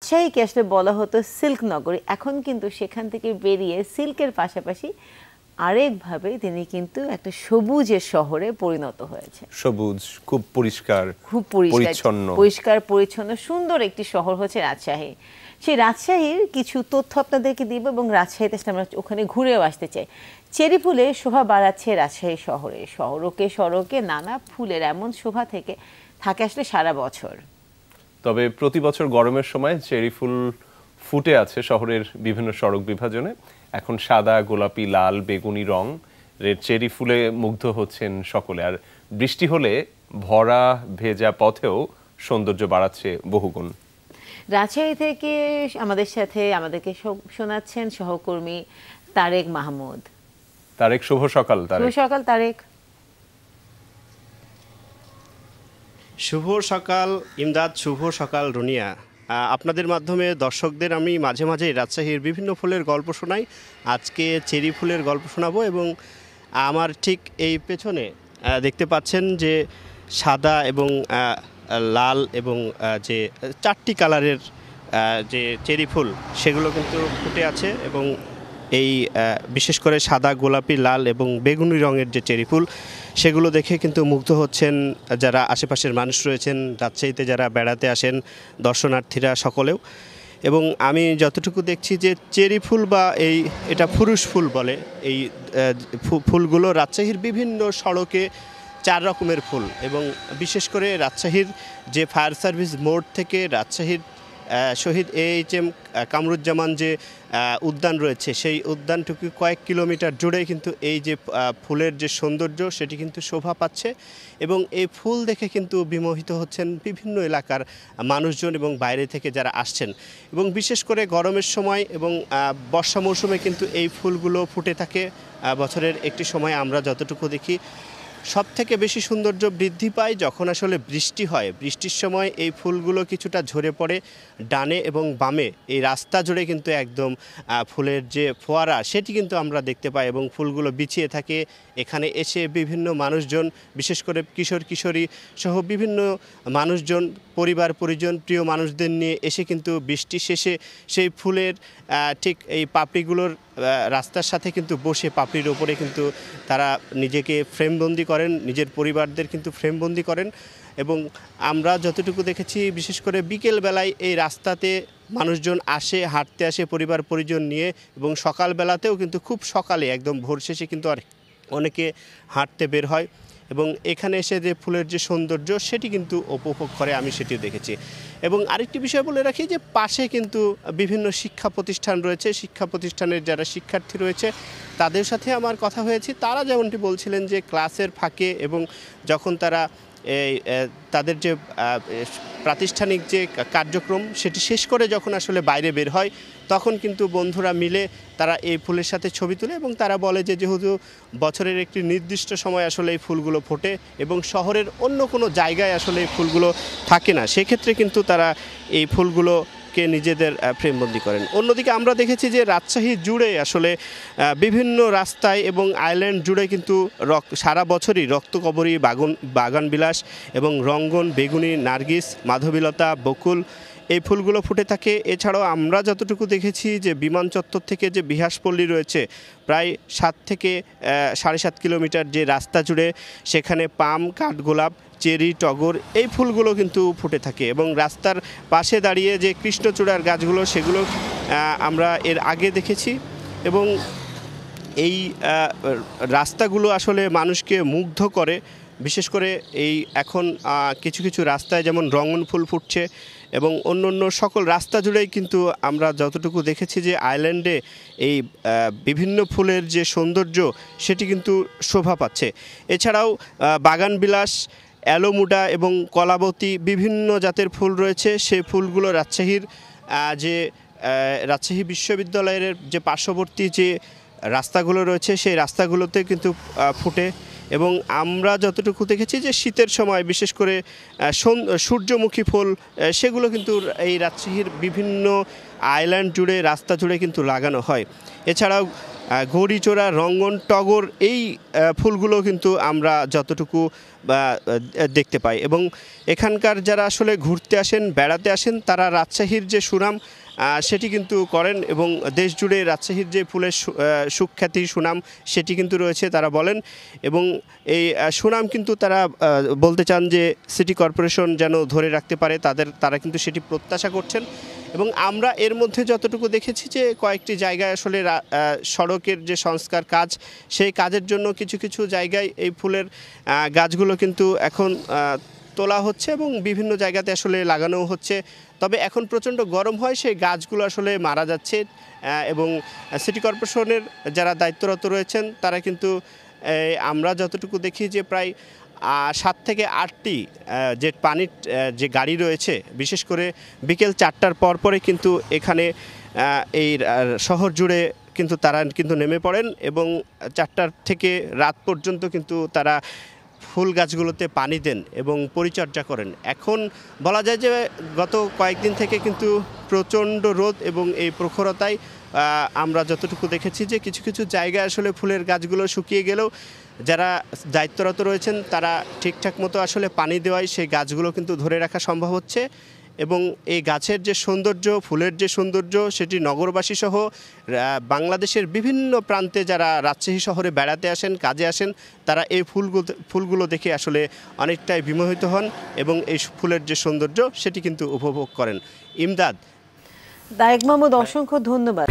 রাজশাহীকে আসলে বলা হতো সিল্ক নগরী, এখন কিন্তু সেখান থেকে বেরিয়ে সিল্কের পাশাপাশি আরেকভাবে তিনি কিন্তু একটা সবুজের শহরে পরিণত হয়েছে। সবুজ, খুব পরিষ্কার, খুব পরিষ্কার পরিচ্ছন্ন সুন্দর একটি শহর হচ্ছে রাজশাহী। সেই রাজশাহীর কিছু তথ্য আপনাদেরকে দিব এবং রাজশাহীতে আমরা ওখানে ঘুরেও আসতে চাই। চেরি ফুলে শোভা বাড়াচ্ছে রাজশাহী শহরে, সড়কে সড়কে নানা ফুলের এমন শোভা থেকে থাকে আসলে সারা বছর। তবে প্রতি বছর গরমের সময় চেরি ফুল ফুটে আছে শহরের বিভিন্ন সড়ক বিভাজনে। এখন সাদা, গোলাপি, লাল, বেগুনি রং চেরি ফুলে মুগ্ধ হচ্ছেন সকলে। আর বৃষ্টি হলে ভরা ভেজা পথেও সৌন্দর্য বাড়াচ্ছে বহুগুণ। রাজশাহী থেকে আমাদেরকে শোনাচ্ছেন সহকর্মী তারেক মাহমুদ। তারেক, শুভ সকাল। শুভ সকাল তারেক। শুভ সকাল ইমদাদ, শুভ সকাল রুনিয়া। আপনাদের মাধ্যমে দর্শকদের আমি মাঝে মাঝে রাজশাহীর বিভিন্ন ফুলের গল্প শোনাই। আজকে চেরি ফুলের গল্প শোনাবো এবং আমার ঠিক এই পেছনে দেখতে পাচ্ছেন যে সাদা এবং লাল এবং যে 4টি কালারের যে চেরি ফুল সেগুলো কিন্তু ফুটে আছে এবং এই বিশেষ করে সাদা, গোলাপি, লাল এবং বেগুনি রঙের যে চেরি ফুল সেগুলো দেখে কিন্তু মুগ্ধ হচ্ছেন যারা আশেপাশের মানুষ রয়েছেন, রাজশাহীতে যারা বেড়াতে আসেন, দর্শনার্থীরা সকলেও। এবং আমি যতটুকু দেখছি যে চেরি ফুল বা এটা ফুরুষ ফুল বলে, এই ফুলগুলো রাজশাহীর বিভিন্ন সড়কে 4 রকমের ফুল। এবং বিশেষ করে রাজশাহীর যে ফায়ার সার্ভিস মোড় থেকে রাজশাহীর শহীদ AHM কামরুজ্জামান যে উদ্যান রয়েছে সেই উদ্যানটুকু কয়েক কিলোমিটার জুড়ে কিন্তু এই যে ফুলের যে সৌন্দর্য সেটি কিন্তু শোভা পাচ্ছে এবং এই ফুল দেখে কিন্তু বিমোহিত হচ্ছেন বিভিন্ন এলাকার মানুষজন এবং বাইরে থেকে যারা আসছেন। এবং বিশেষ করে গরমের সময় এবং বর্ষা মৌসুমে কিন্তু এই ফুলগুলো ফুটে থাকে বছরের একটি সময়। আমরা যতটুকু দেখি সবথেকে বেশি সৌন্দর্য বৃদ্ধি পায় যখন আসলে বৃষ্টি হয়। বৃষ্টির সময় এই ফুলগুলো কিছুটা ঝরে পড়ে ডানে এবং বামে, এই রাস্তা জুড়ে কিন্তু একদম ফুলের যে ফোয়ারা সেটি কিন্তু আমরা দেখতে পাই এবং ফুলগুলো বিছিয়ে থাকে। এখানে এসে বিভিন্ন মানুষজন, বিশেষ করে কিশোর কিশোরী সহ বিভিন্ন মানুষজন, পরিবার পরিজন, প্রিয় মানুষদের নিয়ে এসে কিন্তু বৃষ্টি শেষে সেই ফুলের ঠিক এই পাপড়িগুলোর রাস্তার সাথে কিন্তু বসে পাপড়ির ওপরে কিন্তু তারা নিজেকে ফ্রেমবন্দি করেন, নিজের পরিবারদের কিন্তু ফ্রেমবন্দি করেন। এবং আমরা যতটুকু দেখেছি বিশেষ করে বিকেল বেলায় এই রাস্তাতে মানুষজন আসে, হাঁটতে আসে পরিবার পরিজন নিয়ে এবং সকালবেলাতেও কিন্তু খুব সকালে একদম ভোর শেষে কিন্তু অনেকে হাঁটতে বের হয় এবং এখানে এসে যে ফুলের যে সৌন্দর্য সেটি কিন্তু উপভোগ করে, আমি সেটিও দেখেছি। এবং আরেকটি বিষয় বলে রাখি যে পাশে কিন্তু বিভিন্ন শিক্ষা প্রতিষ্ঠান রয়েছে, শিক্ষা প্রতিষ্ঠানের যারা শিক্ষার্থী রয়েছে তাদের সাথে আমার কথা হয়েছে। তারা যেমনটি বলছিলেন যে ক্লাসের ফাঁকে এবং যখন তারা তাদের যে প্রাতিষ্ঠানিক যে কার্যক্রম সেটি শেষ করে যখন আসলে বাইরে বের হয় তখন কিন্তু বন্ধুরা মিলে তারা এই ফুলের সাথে ছবি তুলে এবং তারা বলে যে যেহেতু বছরের একটি নির্দিষ্ট সময় আসলে এই ফুলগুলো ফোটে এবং শহরের অন্য কোনো জায়গায় আসলে এই ফুলগুলো থাকে না, সেক্ষেত্রে কিন্তু তারা এই ফুলগুলোকে নিজেদের ফ্রেমবন্দি করেন। অন্যদিকে আমরা দেখেছি যে রাজশাহী জুড়ে আসলে বিভিন্ন রাস্তায় এবং আইল্যান্ড জুড়ে কিন্তু সারা বছরই রক্তকবরী, বাগান বিলাস এবং রঙ্গন, বেগুনি, নার্গিস, মাধবীলতা, বকুল এই ফুলগুলো ফুটে থাকে। এছাড়াও আমরা যতটুকু দেখেছি যে বিমান চত্বর থেকে যে বিহাসপল্লী রয়েছে প্রায় 7 থেকে 7.5 কিলোমিটার যে রাস্তা জুড়ে সেখানে পাম, কাঠগোলাপ, চেরি, টগর এই ফুলগুলো কিন্তু ফুটে থাকে এবং রাস্তার পাশে দাঁড়িয়ে যে কৃষ্ণচূড়ার গাছগুলো সেগুলো আমরা এর আগে দেখেছি। এবং এই রাস্তাগুলো আসলে মানুষকে মুগ্ধ করে। বিশেষ করে এই এখন কিছু কিছু রাস্তায় যেমন রঙন ফুল ফুটছে এবং অন্য অন্য সকল রাস্তা জুড়েই কিন্তু আমরা যতটুকু দেখেছি যে আইল্যান্ডে এই বিভিন্ন ফুলের যে সৌন্দর্য সেটি কিন্তু শোভা পাচ্ছে। এছাড়াও বাগান বিলাস, অ্যালোমুডা এবং কলাবতী বিভিন্ন জাতের ফুল রয়েছে। সেই ফুলগুলো রাজশাহী বিশ্ববিদ্যালয়ের যে পার্শ্ববর্তী যে রাস্তাগুলো রয়েছে সেই রাস্তাগুলোতে কিন্তু ফুটে। এবং আমরা যতটুকু দেখেছি যে শীতের সময় বিশেষ করে সূর্যমুখী ফুল সেগুলো কিন্তু এই রাজশাহীর বিভিন্ন আইল্যান্ড জুড়ে, রাস্তা জুড়ে কিন্তু লাগানো হয়। এছাড়াও গৌরীচোরা, রঙ্গন, টগর এই ফুলগুলো কিন্তু আমরা যতটুকু দেখতে পাই। এবং এখানকার যারা আসলে ঘুরতে আসেন, বেড়াতে আসেন, তারা রাজশাহীর যে সুনাম সেটি কিন্তু করেন এবং দেশ জুড়ে রাজশাহীর যে ফুলের সুখ্যাতি, সুনাম সেটি কিন্তু রয়েছে তারা বলেন। এবং এই সুনাম কিন্তু তারা বলতে চান যে সিটি কর্পোরেশন যেন ধরে রাখতে পারে, তারা কিন্তু সেটি প্রত্যাশা করছেন। এবং আমরা এর মধ্যে যতটুকু দেখেছি যে কয়েকটি জায়গায় আসলে সড়কের যে সংস্কার কাজ, সেই কাজের জন্য কিছু কিছু জায়গায় এই ফুলের গাছগুলো কিন্তু এখন তোলা হচ্ছে এবং বিভিন্ন জায়গাতে আসলে লাগানো হচ্ছে। তবে এখন প্রচণ্ড গরম হয়, সেই গাছগুলো আসলে মারা যাচ্ছে এবং সিটি কর্পোরেশনের যারা দায়িত্বরত রয়েছেন তারা কিন্তু আমরা যতটুকু দেখি যে প্রায় 7 থেকে 8টি যে পানির যে গাড়ি রয়েছে, বিশেষ করে বিকেল 4টার পরে কিন্তু এখানে এই শহর জুড়ে কিন্তু তারা কিন্তু নেমে পড়েন এবং 4টার থেকে রাত পর্যন্ত কিন্তু তারা ফুল গাছগুলোতে পানি দেন এবং পরিচর্যা করেন। এখন বলা যায় যে গত কয়েকদিন থেকে কিন্তু প্রচণ্ড রোদ এবং এই প্রখরতায় আমরা যতটুকু দেখেছি যে কিছু কিছু জায়গায় আসলে ফুলের গাছগুলো শুকিয়ে গেলেও যারা দায়িত্বরত রয়েছেন তারা ঠিকঠাক মতো আসলে পানি দেওয়ায় সেই গাছগুলো কিন্তু ধরে রাখা সম্ভব হচ্ছে। এবং এই গাছের যে সৌন্দর্য, ফুলের যে সৌন্দর্য, সেটি নগরবাসী সহ বাংলাদেশের বিভিন্ন প্রান্তে যারা রাজশাহী শহরে বেড়াতে আসেন, কাজে আসেন, তারা এই ফুলগুলো দেখে আসলে অনেকটাই বিমোহিত হন এবং এই ফুলের যে সৌন্দর্য সেটি কিন্তু উপভোগ করেন। ইমদাদ, দায়েক মাহমুদ, অসংখ্য ধন্যবাদ।